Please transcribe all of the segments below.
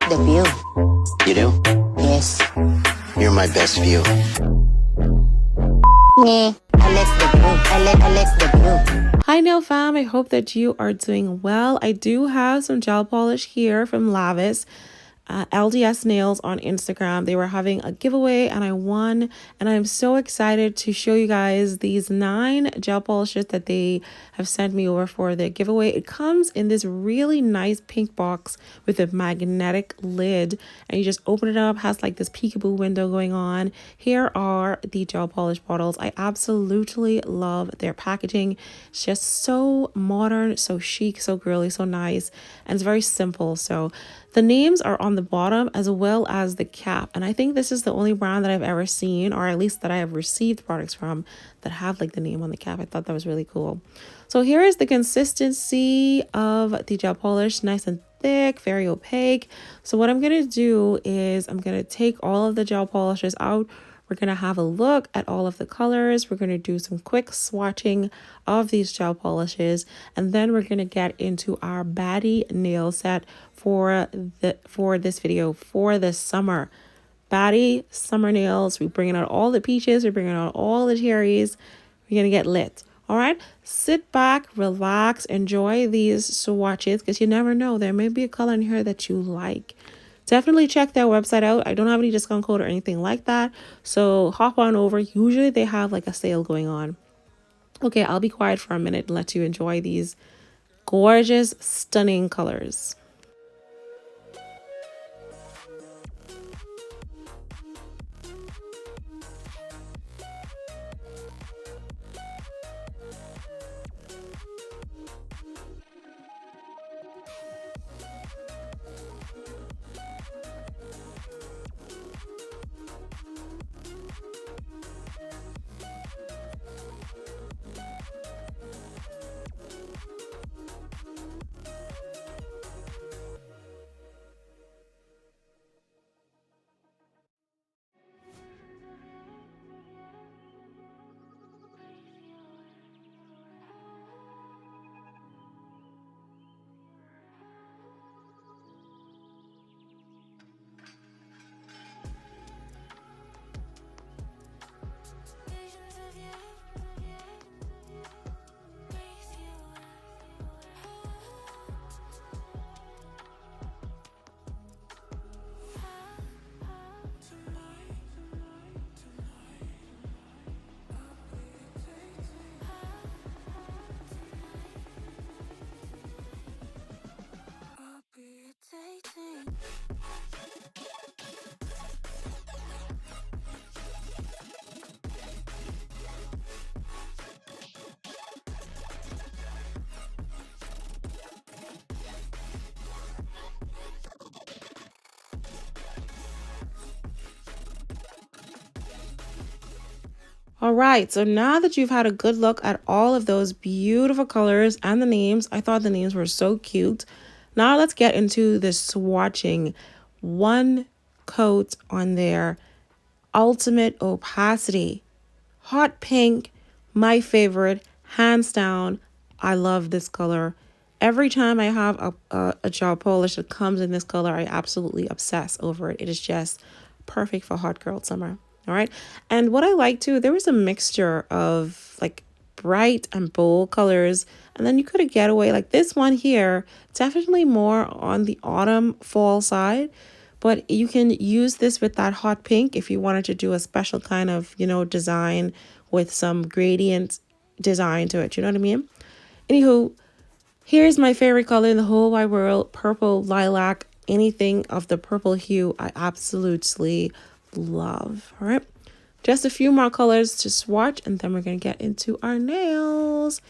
the view. You do? Yes. You're my best view. Yeah, I like the view. I like the view. Hi nail fam, I hope that you are doing well. I do have some gel polish here from Lavis. LDS Nails on Instagram. They were having a giveaway and I won, and I'm so excited to show you guys these 9 gel polishes that they have sent me over for the giveaway. It comes in this really nice pink box with a magnetic lid, and you just open it up, has like this peekaboo window going on. Here are the gel polish bottles. I absolutely love their packaging. It's just so modern, so chic, so girly, so nice, and it's very simple. So the names are on the bottom as well as the cap, and I think this is the only brand that I've ever seen, or at least that I have received products from, that have like the name on the cap. I thought that was really cool. So here is the consistency of the gel polish, nice and thick, very opaque. So what I'm going to do is I'm going to take all of the gel polishes out. We're going to have a look at all of the colors. We're going to do some quick swatching of these gel polishes, and then we're going to get into our BADDIE nail set for this video for this summer. BADDIE summer nails. We're bringing out all the peaches. We're bringing out all the cherries. We're going to get lit. All right, sit back, relax, enjoy these swatches, because you never know, there may be a color in here that you like. Definitely check their website out. I don't have any discount code or anything like that, so hop on over. Usually they have like a sale going on. Okay, I'll be quiet for a minute and let you enjoy these gorgeous, stunning colors. All right, so now that you've had a good look at all of those beautiful colors and the names, I thought the names were so cute. Now let's get into the swatching. One coat on there, ultimate opacity, hot pink, my favorite, hands down. I love this color. Every time I have a gel polish that comes in this color, I absolutely obsess over it. It is just perfect for hot girl summer. All right. And what I like too, there was a mixture of like bright and bold colors. And then you could get away like this one here, definitely more on the autumn fall side. But you can use this with that hot pink if you wanted to do a special kind of, you know, design with some gradient design to it. You know what I mean? Anywho, here's my favorite color in the whole wide world, purple, lilac, anything of the purple hue. I absolutely love. All right, just a few more colors to swatch, and then we're going to get into our nails.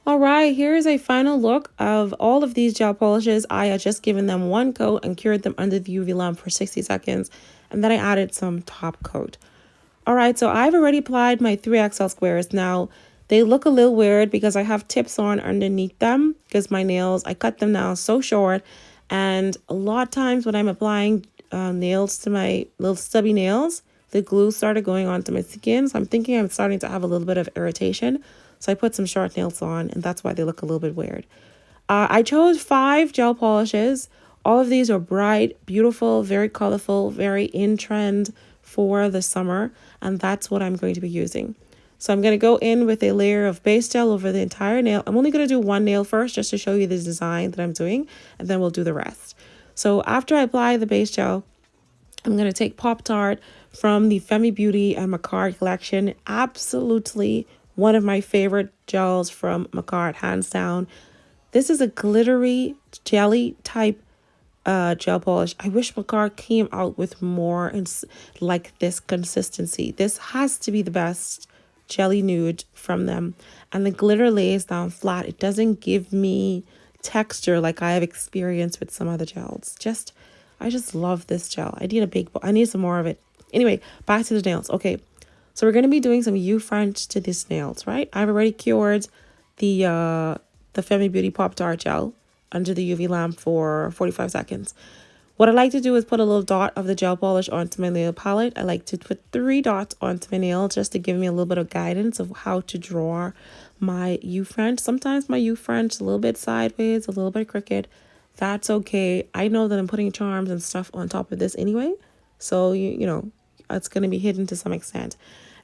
All right, here is a final look of all of these gel polishes. I had just given them one coat and cured them under the UV lamp for 60 seconds. And then I added some top coat. All right, so I've already applied my 3XL squares. Now, they look a little weird because I have tips on underneath them because my nails, I cut them now so short. And a lot of times when I'm applying nails to my little stubby nails, the glue started going onto my skin. So I'm thinking I'm starting to have a little bit of irritation. So I put some short nails on, and that's why they look a little bit weird. I chose 5 gel polishes. All of these are bright, beautiful, very colorful, very in trend for the summer, and that's what I'm going to be using. So I'm going to go in with a layer of base gel over the entire nail. I'm only going to do one nail first just to show you the design that I'm doing, and then we'll do the rest. So after I apply the base gel, I'm going to take Pop Tart from the Femi Beauty and Makartt collection. Absolutely one of my favorite gels from Makartt, hands down. This is a glittery jelly type gel polish. I wish Makartt came out with more and like this consistency. This has to be the best jelly nude from them. And the glitter lays down flat. It doesn't give me texture like I have experienced with some other gels. I just love this gel. I need some more of it. Anyway, back to the nails. Okay, so we're going to be doing some U French to these nails, right? I've already cured the Femi Beauty Pop Tart gel under the UV lamp for 45 seconds. What I like to do is put a little dot of the gel polish onto my nail palette. I like to put 3 dots onto my nail just to give me a little bit of guidance of how to draw my U French. Sometimes my U French is a little bit sideways, a little bit crooked. That's okay. I know that I'm putting charms and stuff on top of this anyway. So, you know, it's going to be hidden to some extent.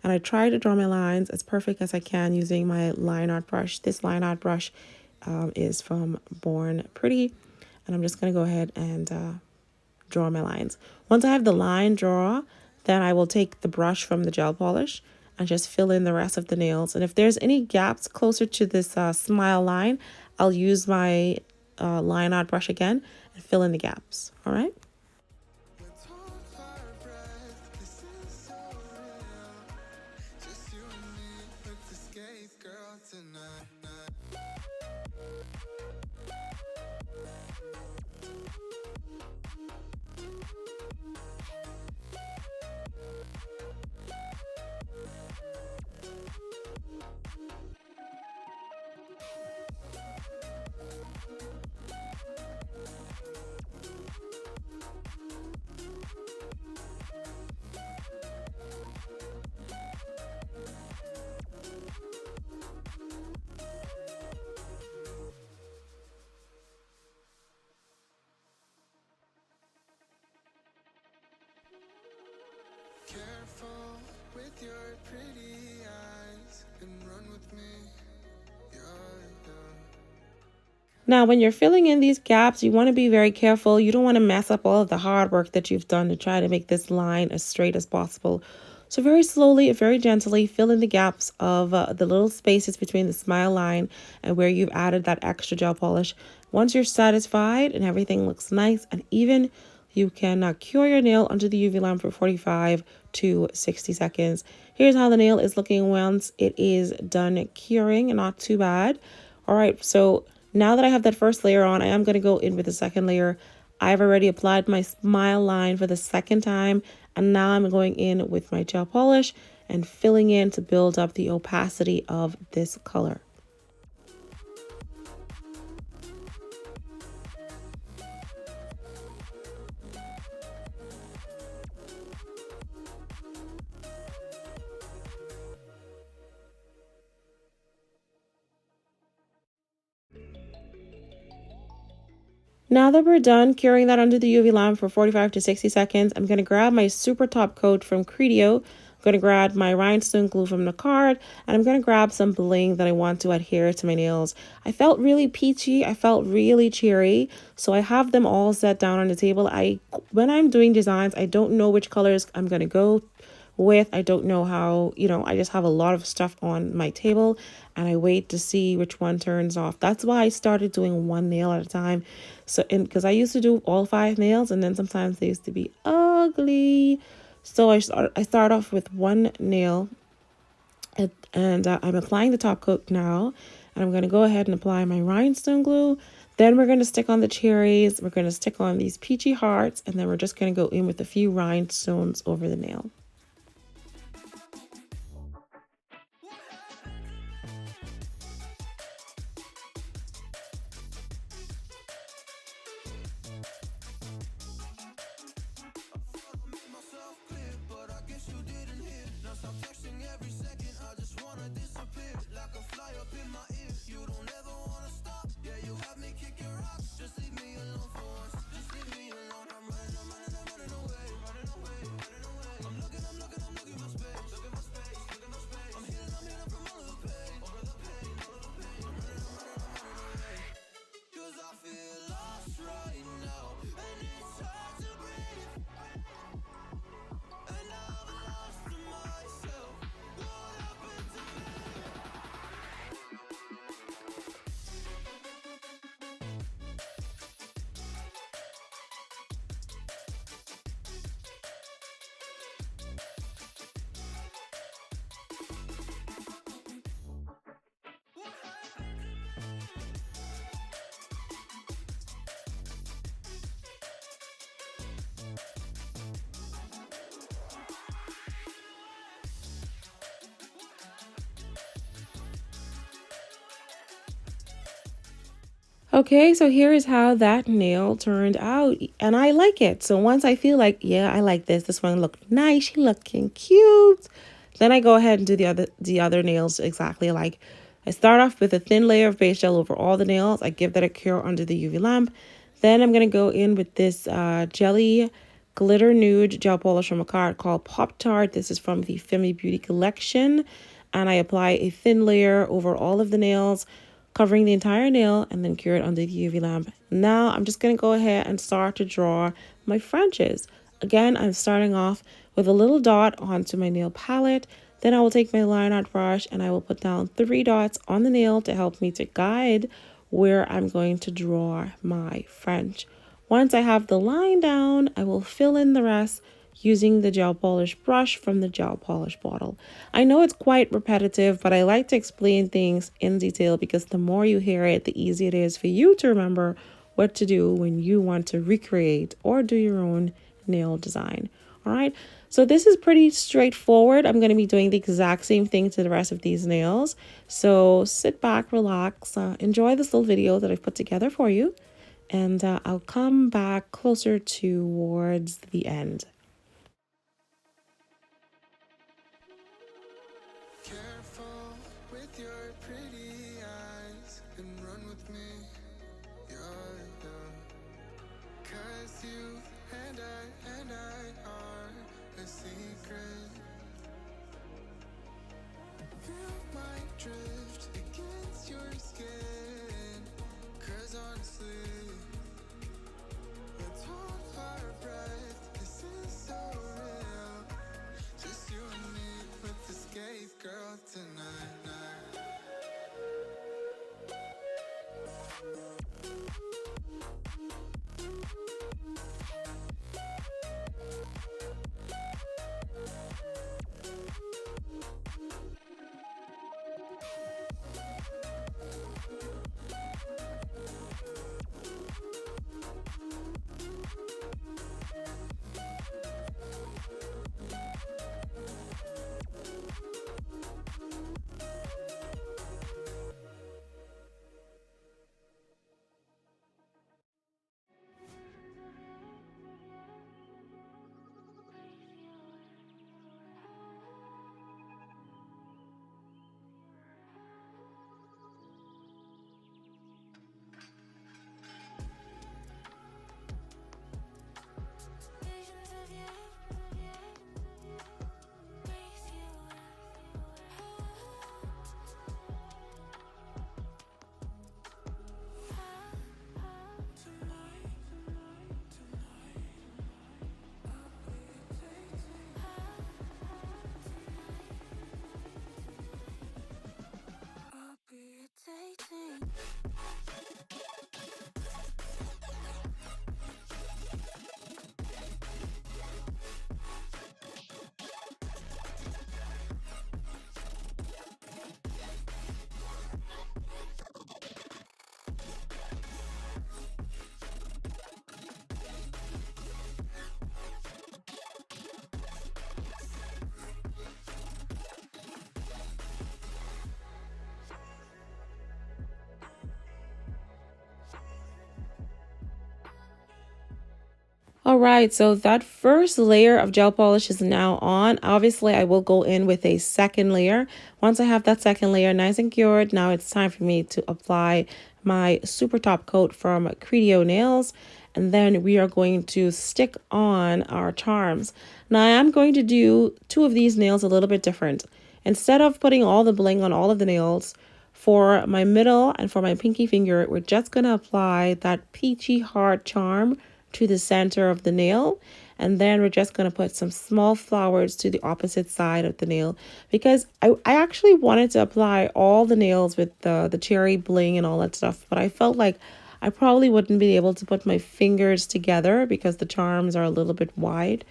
And I try to draw my lines as perfect as I can using my line art brush. This line art brush is from Born Pretty. And I'm just going to go ahead and draw my lines. Once I have the line draw, then I will take the brush from the gel polish and just fill in the rest of the nails. And if there's any gaps closer to this smile line, I'll use my line art brush again and fill in the gaps. All right. Careful with your pretty eyes and run with me. Now, when you're filling in these gaps, you want to be very careful. You don't want to mess up all of the hard work that you've done to try to make this line as straight as possible. So very slowly, very gently, fill in the gaps of the little spaces between the smile line and where you've added that extra gel polish. Once you're satisfied and everything looks nice and even, you can cure your nail under the UV lamp for 45 to 60 seconds. Here's how the nail is looking once it is done curing, and not too bad. All right, so now that I have that first layer on, I am going to go in with the second layer. I've already applied my smile line for the second time, and now I'm going in with my gel polish and filling in to build up the opacity of this color. Now that we're done curing that under the UV lamp for 45 to 60 seconds, I'm going to grab my super top coat from Credio. I'm going to grab my rhinestone glue from Makartt, and I'm going to grab some bling that I want to adhere to my nails. I felt really peachy. I felt really cheery. So I have them all set down on the table. When I'm doing designs, I don't know which colors I'm going to go with. I don't know how, you know, I just have a lot of stuff on my table and I wait to see which one turns off. That's why I started doing one nail at a time. So, because I used to do all 5 nails and then sometimes they used to be ugly. So I start off with one nail and I'm applying the top coat now. And I'm going to go ahead and apply my rhinestone glue. Then we're going to stick on the cherries. We're going to stick on these peachy hearts. And then we're just going to go in with a few rhinestones over the nail. Okay, so here is how that nail turned out, and I like it. So once I feel like, yeah, I like this one looked nice, she looking cute, then I go ahead and do the other nails exactly like. I start off with a thin layer of base gel over all the nails. I give that a cure under the UV lamp. Then I'm going to go in with this jelly glitter nude gel polish from Makartt called Pop Tart. This is from the Femi Beauty collection. And I apply a thin layer over all of the nails, covering the entire nail, and then cure it under the UV lamp. Now I'm just going to go ahead and start to draw my Frenches. Again, I'm starting off with a little dot onto my nail palette. Then I will take my line art brush and I will put down 3 dots on the nail to help me to guide where I'm going to draw my French. Once I have the line down, I will fill in the rest using the gel polish brush from the gel polish bottle. I know it's quite repetitive, but I like to explain things in detail because the more you hear it, the easier it is for you to remember what to do when you want to recreate or do your own nail design. All right, so this is pretty straightforward. I'm going to be doing the exact same thing to the rest of these nails. So sit back, relax, enjoy this little video that I've put together for you. And I'll come back closer towards the end. Careful with your pretty eyes and run with me. Yeah, yeah. 'Cause you and I are a secret. Feel my drift against your skin. 'Cause honestly, let's hold our breath. This is All right, so that first layer of gel polish is now on. Obviously, I will go in with a second layer. Once I have that second layer nice and cured, now it's time for me to apply my super top coat from Credio Nails. And then we are going to stick on our charms. Now, I am going to do two of these nails a little bit different. Instead of putting all the bling on all of the nails, for my middle and for my pinky finger, we're just going to apply that peachy heart charm to the center of the nail, and then we're just going to put some small flowers to the opposite side of the nail, because I actually wanted to apply all the nails with the cherry bling and all that stuff, but I felt like I probably wouldn't be able to put my fingers together because the charms are a little bit wide.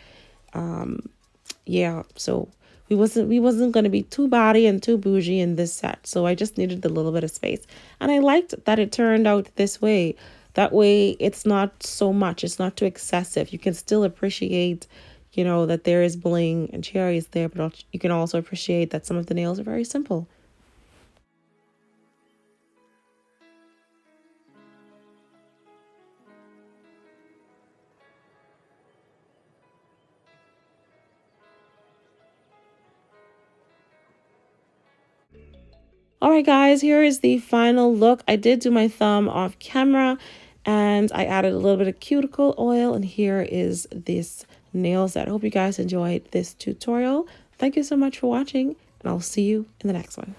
Yeah, so we wasn't going to be too body and too bougie in this set, so I just needed a little bit of space, and I liked that it turned out this way. That way, it's not so much. It's not too excessive. You can still appreciate, you know, that there is bling and cherries there, but you can also appreciate that some of the nails are very simple. All right, guys, here is the final look. I did do my thumb off camera and I added a little bit of cuticle oil, and here is this nail set. I hope you guys enjoyed this tutorial. Thank you so much for watching, and I'll see you in the next one.